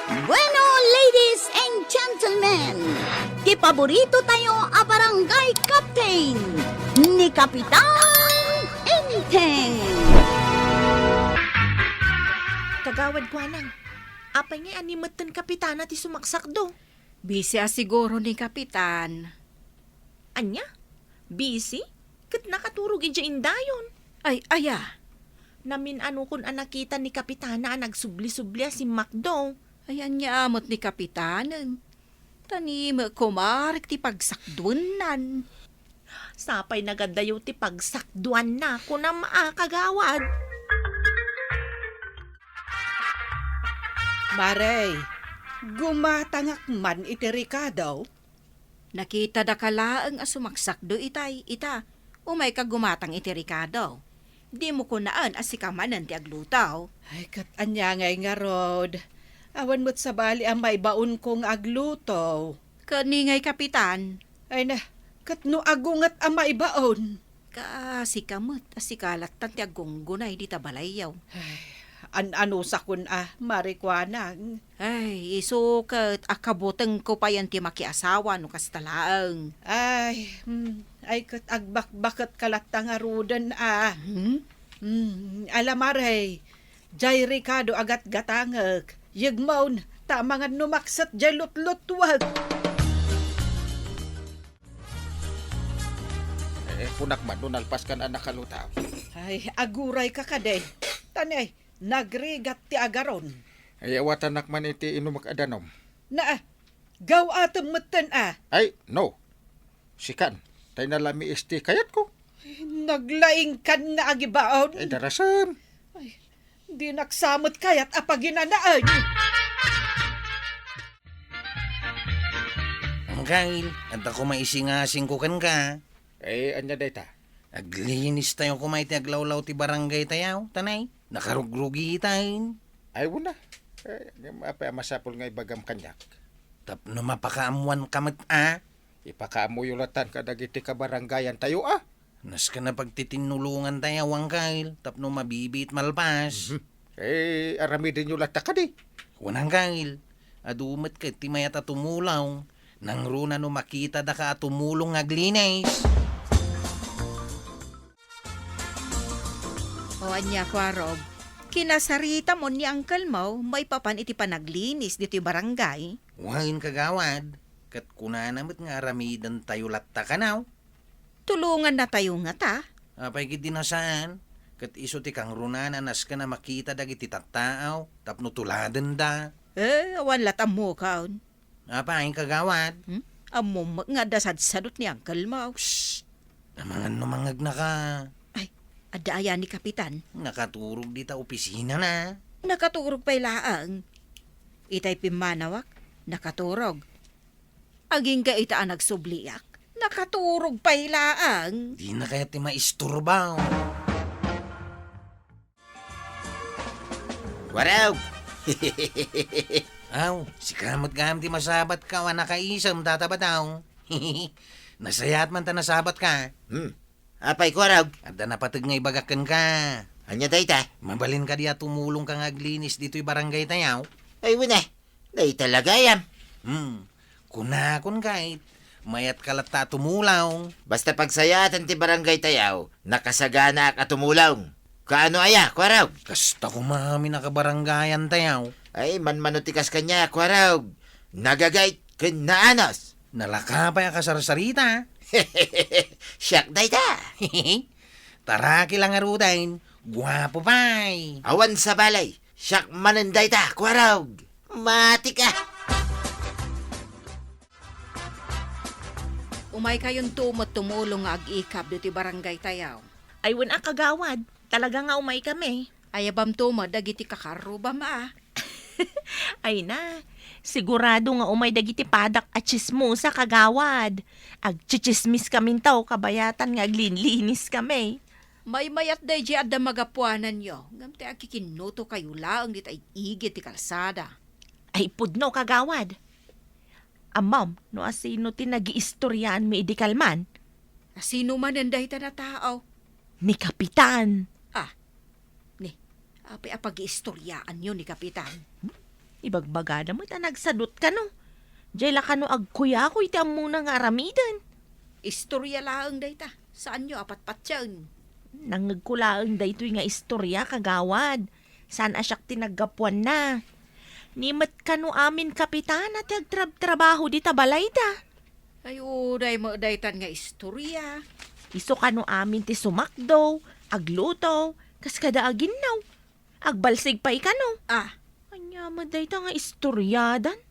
Bueno, ladies and gentlemen, kipaborito tayo a barangay captain ni Kapitan Enteng. Kagawad ko anang. Apay nga animatan kapitana ti sumaksak do. Busy siguro ni Kapitan. Anya? Busy? Kat nakaturog dyan dayon. Ay, aya. Namin ano kun anakita ni kapitana nagsubli-subli si Macdo. Ayan niya amot ni Kapitanen. Tanim kumarik ti pagsakdunan. Sapay nagadayo ti pagsakduan na ko na maakagawad. Maray, gumatangak man iti Ricardo. Nakita da kalaang asumaksakdo itay, ita. Umay ka gumatang iti Ricardo. Di mo kunaan asikamanan ti aglutaw. Ay, kat anya ngay nga rod. Awan mo't sa bali ang may baon kong agluto. Kaningay Kapitan. Ay na, kat no agungat ang may baon. Kasikamot, asikalat tan ti agunggunay di tabalayaw. Ano sa kun marikwanang. Ay, isukat akabuteng ko pa yan ti makiasawa no kastalaang. Ay kat agbakbakat kalatang arudan Alam maray, jay Ricardo agat gatangag. Yagmaon, tamangan numaksat jay lutlutwag. Punak man, nalpas ka na nakalutaw. Ay, aguray ka kaday. Tanay, nagrigat ti agaron. Ay, awatan nakman iti inumak adanom. Na, gaw atom matan Ay, no. Sikan, tayo nalami isti kayat ko. Naglaing kan nga agibaon. Ay, darasam. Di naksamot kayat apaginanaan. Ang kail, at ako maisingasing ko kan ka. Ay, anya dayta. Aglinis tayo kumay ti aglawlaw ti barangay tayaw, tanay. Nakarugrugi tayo. Ay, wala. Ay, masapol nga ibagam kanyak. Tapno mapakaamuan kamat Ipakaamuyulatan ka dagiti ka barangayan tayo Nas ka na pagtitinulungan tayo ang kail. Tapno mabibit malpas. Eh, aramidin nyo lata ka di. Kunang kail, adumat ka ti mayat tumulaw. Nang runa no makita da ka tumulong aglinis. O anya Rob, kinasarita mo ni Uncle Mau, may papan iti panaglinis dito'y barangay. Wain kagawad. Kat kuna namat nga aramidan tayo latta ka now. Tulungan na tayo nga ta. Apay kiti na saan? Kat iso ti kang runan anas ka na makita dagiti tattaaw. Tapno tuladan da. Awan latam mo kaon. Apay kagawad. Amo nga dasad-sadot ni Uncle Mau. Shhh! Namangan numangag na ka. Ay, adaya ni Kapitan. Nakaturog di ta opisina na. Nakaturog pa'y laang. Itay pimanawak, nakaturog. Aging ka itaan nagsubliak, nakaturog pa'y laang. Di na kaya ti maisturbaw. Waraw! Aw, si kamot gam ti masabat ka wa nakaisam tatabataw. Nasayat man ta nasabat ka. Apay ko waraw. At da napatag nga ibagakan ka. Anya dayta? Mabalin ka diya tumulong ka nga aglinis dito'y barangay tayaw. Ay wala. Day talaga yan. Kunakon kahit mayat kalata tumulaw. Basta pagsayatan ti barangay tayaw, nakasagana ka tumulong. Kaano aya, kwaraw? Kasta kumami nakabarangayan tayaw. Ay, manmanutikas kanya, kwaraw. Nagagait ken naanos. Nalakapay ka sarsarita. Siyak dayta. Taraki lang arudain. Guwapo pa'y. Awan sa balay. Siyak manan dayta, kwaraw. Mati ka. Umay kayon tumot tumulong nga ag-ikap dito'y barangay tayaw. Ay wala kagawad. Talaga nga umay kami. Ayabam tumot dagiti kakaro ba ma? Ay na, sigurado nga umay dagiti padak at chismosa kagawad. Agchichismis kaming tao kabayatan nga aglinlinis kami. May mayat day di adda magapuanan yo. Gamte akikinuto kayo laang dit ay igit ti kalsada. Ay pudno kagawad. Amam, no asino ti nag-iistoryaan mi idikalman? Sino man ang dahita na tao? Ni Kapitan. Apay apag-iistoryaan yun ni Kapitan. Ibagbaga na mo't nagsadot ka no. Diyala ka no agkuya ko iti muna nga aramidan. Istorya laang dayta. Saan nyo apat patyan? Nangagkulaang daytoy nga istorya kagawad. Saan asyak tinaggapuan na. Nimet ka no amin kapitan at agtrabaho di tabalay da. Ay, uday mo daytan nga istorya. Iso ka no amin ti sumakdo, agluto, kas kada aginaw. Agbalsig pa ikano. Ah, Anya madayta nga istoryadan.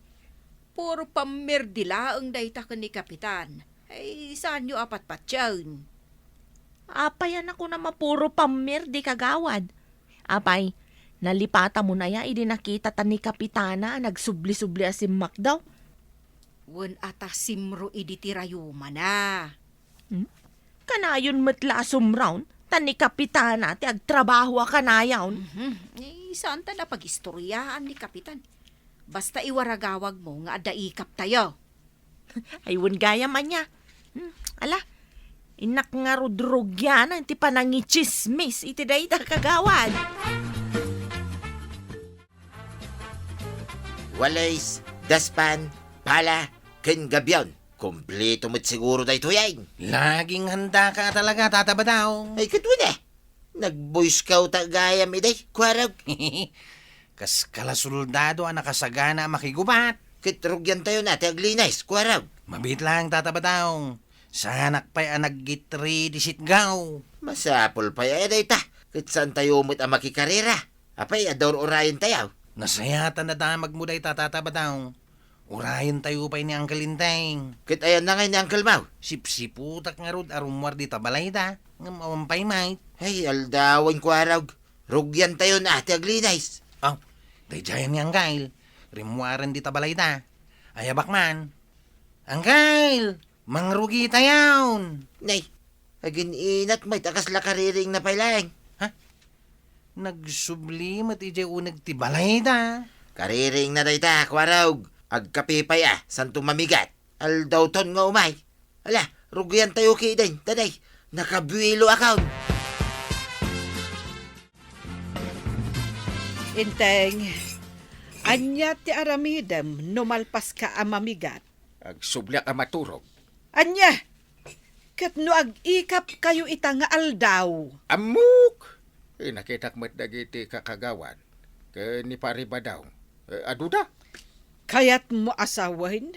puro pamirdi laang dayta ka ni kapitan. Ay, saan nyo apat patyan? Apayan ako na mapuro pamir di kagawad. Apay, nalipata mo na ya, idi nakita ta ni kapitana, nagsubli-subli asim daw. Wan ata simro iditirayuma na. Kanayon matla sumround, ta ni kapitana, ti agtrabaho a kanayon. Eh, saan ta na pag-istoryaan ni kapitan? Basta iwaragawag mo nga adaikap tayo. Aywan gaya man niya. Ala, inak nga rudrog yan, ti panangichismis, iti dayta kagawad. Walays, daspan, pala, ken gabyon. Kompleto mo't siguro dayto yan. Laging handa ka talaga, Tata Badaw. Ay, katwin eh. Nag-boy scout gayam iday, kwarag. Kas kalasoldado ang nakasagana makigubat. Kitrugyan tayo natin aglinais, kwarag. Mabit lang, Tata Badaw. Sanak pa'y ang naggitri di sitgaw. Masapol pa ya iday ta. Kit saan tayo mo't ang makikarera. Apay, ador orayin tayo. Nasayatan na damag mo day, Tata Badaw. Urayan tayo pa'y ni Uncle Inteng. Kit ayan na ngayon ni Uncle Mau. Sipsiputak nga rod arumwar di tabalay da. Nga mawampay mait. Ay, aldawan kwarag. Rugyan tayo natin aglinais. Oh, day jayan ni Angkail. Rimwaran di tabalay da. Ayabak man. Angkail! Mangrugi tayawn! Nay, agin inat may takas lakariring na pailang. Nagsublimat ije unag tibalay da. Kariring na day ta, kwarag. Agkapipay santo mamigat. Aldaw ton nga umay. Ala, rugyan tayo kidain. Taday, nakabuilo account. Inteng, anya ti aramidem numalpas ka amamigat. Agsubli ka maturog. Anya, kat no ag-ikap kayo ita nga aldaw. Amok! Nakita mat dagiti kakagawan. Ni pariba daw. Aduda? Kayat mo asawahin?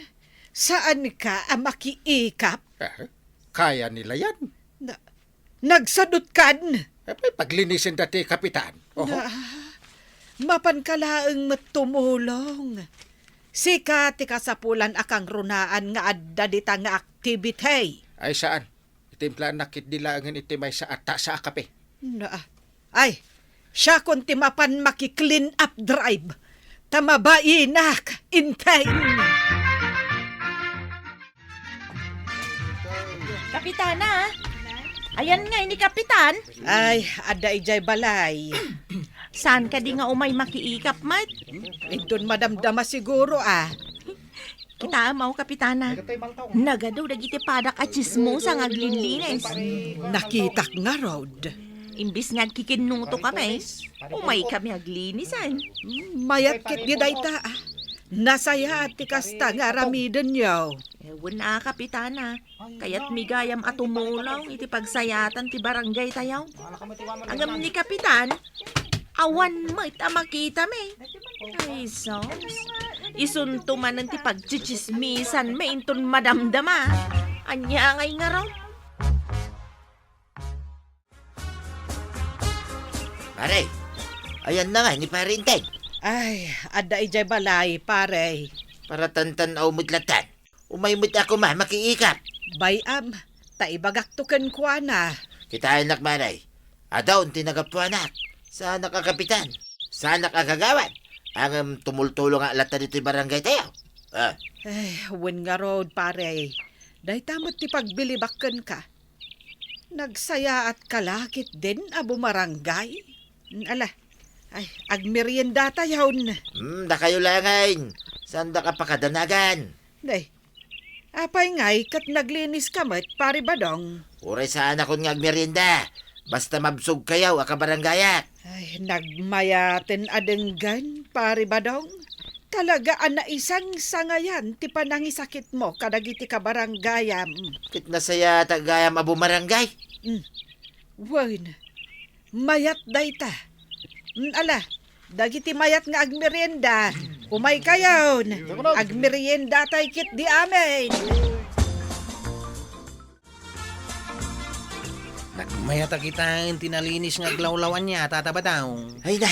Saan ka makiikap? Kaya nila yan. Nagsadot kan? May paglinisin dati, kapitan. Oho. Mapankalaang matumulong. Sika ti kasapulan akang runaan nga adda dita nga activity. Ay saan? Itimpla nakit dilangan iti may sa ata sa akape. Ay, siya kung timapan maki-clean up drive. Tamabainak, intay. Kapitana, ayan nga ini kapitan. Ay, ada ijay balay. Saan ka di nga umay makiikap, mat? Indun madamdama siguro Kita amaw, kapitana. Nagadaw dagiti padak at chismosa nga aglinlinis. Nakitak nga road. Imbis nga kikinuto kami, umay kami aglinisan. Mayat kit di dayta. Nasaya at tikasta nga ramiden niyo. Ewan na, kapitana. Kaya't migayam at tumulaw iti pagsayatan ti barangay tayaw. Agam ni kapitan, awan mo ita makita me. Ay, sos. Isunto man ti pagchichismisan me inton madamdama. Anya ngay nga raw. Pare, ayan na nga ni pare Inteng. Ay, ada ijay balay, pare. Para tantan o mudlatan. Umaymut ako makiikap. Bayam, taibagaktukan ko na. Kita anak maray. Adaw, tinagapuanak. Sana ka kapitan. Sana ka kagawad. Ang tumultulo nga alata dito yung barangay tayo. Ay, win nga road, pare. Dahi tamot ti pagbilibakan ka. Nagsaya at kalakit din abo marangay. Ala, ay, agmerienda tayo. Da kayo langayn. Saan da ka pakadanagan? Day, apay ngay kat naglinis kamat, pare badong. Uray sana kung ngagmerienda. Basta mabsog kayaw, akabaranggayak. Ay, nagmayaten adenggan, pare badong. Talaga ana isang sangayan ti panangisakit mo kadagiti ka baranggayam. Kit nasaya tagayam abo marangay. Wan, mayat dayta. Ala, dagiti mayat nga agmerienda. Umay kayon. Agmerienda tay kit di amin. Nagmayata kita tinalinis nga glawlawan niya, tatabataw. Ay na,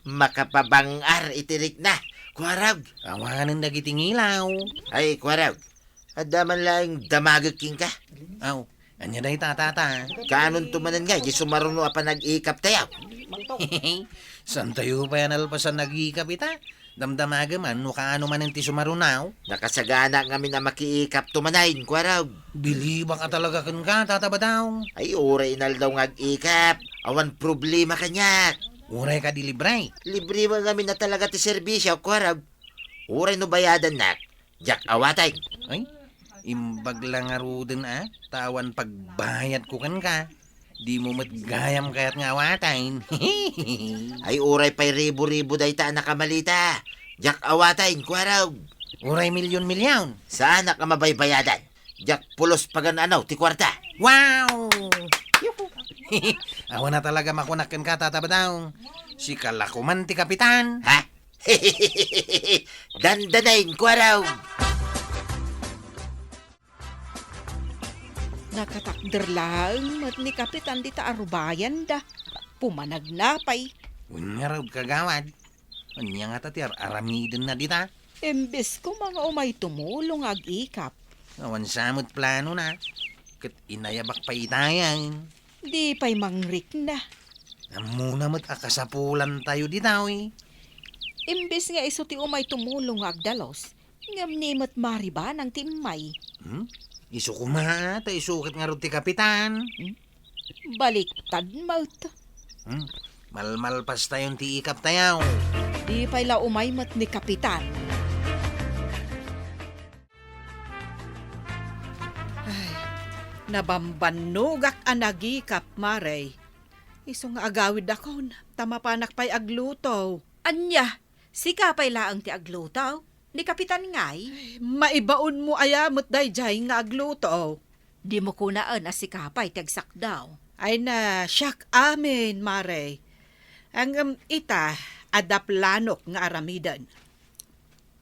makapabangar itirik na. Kuwarag. Awanan dagiting ilaw. Ay, kuwarag. Adaman lang damagaking ka. Aw, anya day tatata. Kanon tumanan nga, di sumaruno pa nag-ikap tayo. San tayo pa yan alpasan nag-iikap ita? Damdamaga man, no kaano man ang tisumarunaw. Nakasagana kami na makiikap tumanayin, kuwarag. Biliba ka talaga kan ka, tatabataw. Ay, oray inal daw ngag-ikap. Awan problema kanyak. Uray ka di libre. Libre mo kami na talaga ti serbisyo, kuwarag. Oray no bayadan nak. Jak awatay. Ay, imbag lang aruden tawan pagbayad ko kan ka. Di mo matgayam kayat nga awatain. Ay, oray pa'y ribo-ribo dayta nakamalita. Jak awatay, kuwarag. Uray milyon-milyon. Saan ka mabaybayadan? Jak pulos pagan ti kwarta. Wow! Awa na talaga makunakan ka, tatabadaw. Si kalakuman ti kapitan. Ha? Dandanayin, kuwaraw. Nakatakder lang, mat ni Kapitan di ta arubayan da. Pumanagnapay. Unya raw kagawad. Unya nga tatir, aramiden na dita. Embes ko mga umay tumulong ag-ikap. Awan samot plano na. Kat inayabak pa itayan. Di pa'y mangrik na. Amuna mo't akasapulan tayo ditaw eh. Imbes nga iso ti umay tumulong agdalos. Ngam ni mat mariba ng timay. Isu kuma, tayo isukit nga rin ti kapitan. Baliktad maut. Malmalpas tayong ti ikap tayaw. Di pa'y la umay mat ni Kapitan. Nabambanugak anagikap, Maray. Iso nga agawid akon, tamapanak pa'y agluto. Anya, si kapay laang ti aglutaw. Ni Kapitan ngay. Maibaon mo ayamot dayjay nga agluto. Di mo kunaan as si kapay tagsak daw. Ay na, siyak amin, Maray. Ang ita, adaplanok nga aramidan.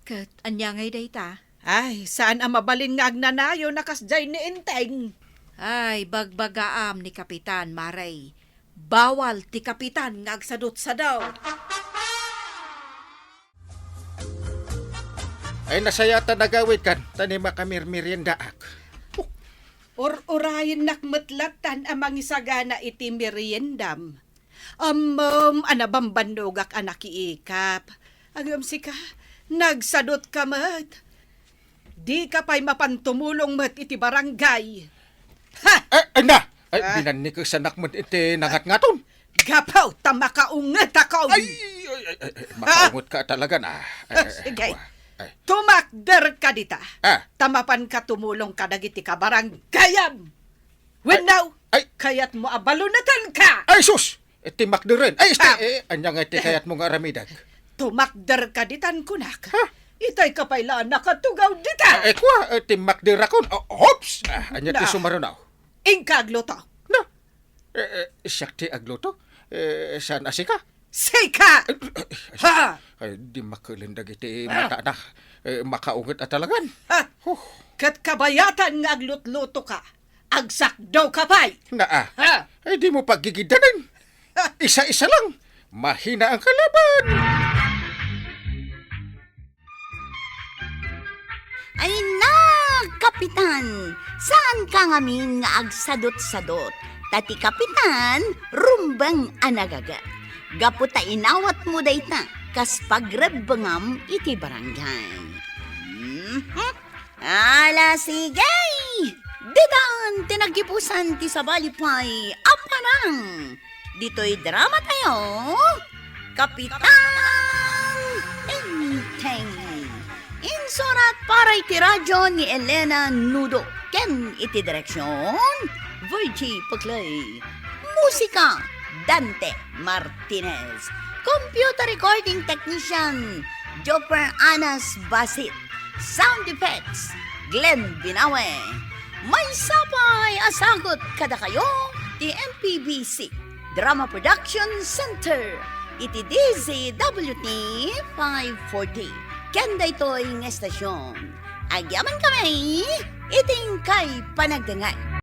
Kat, anya ngay day ta? Ay, saan ang mabalin nga agnanayo nakasjay ni Inteng? Ay, bagbagaam ni Kapitan Maray. Bawal ti Kapitan nga agsadot sa daw. Ay nasayatan nagawid kan, tanima kami meriendaak. Or-orayin nakmetlatan amang isagana iti meriendam. Anabambanugak anak iikap. Agam sika, nagsadot ka mat. Di ka pa'y mapantumulong mat iti barangay. Ha! Ay na! Ay, binanik ko sa nakmat iti nangat-ngaton. Gapaw, tamakaungat ako. Ay, makaungot ka talaga na. Sige. Tumakder ka dita. Ah. Tamapan ka tumulong ka dagiti ka baranggayam. When now, Ay. kayat mo abalunatan ka. Ay, sus! Iti makdirin. Ay, anya nga iti kayat mong aramidag. Tumakder ka ditan kunak. Itay ka pa'y nakatugaw dita. Kwa, iti makdir akon. Hops! Anya ti Na. sumarunaw. Ingkaglo to. Na. Siyak ti agluto. Saan asika? Sika! Ha! Ay, di makalindag iti mata na. Makaungot at talagan. Ha! Kat kabayatan nga aglutluto ka. Agsak daw ka pa'y. Na Ha! ay di mo pagigidanin. Isa-isa lang. Mahina ang kalaban. Ay na, Kapitan! Saan ka ngamin nga agsadot-sadot? Tati Kapitan, rumbang anagaga. Gaputa inawat mo dayta, kas pagrebengam iti barangay. Ala sige! Didan, tinagipusan ti sabalipay, apanang! Dito'y drama tayo, Kapitan Inteng. Insurat para iti radyo ni Elena Nudo. Ken iti direksyon, Virgie Paclay. Musika, Dante Martinez. Computer recording technician, Joper Anas Basit. Sound effects, Glenn Binawe. May sapay asagot kada kayo, ti MPBC Drama Production Center. Iti DZWT 540. Kanda ito'y ng estasyon. Agyaman kami, iting kay panagdangay.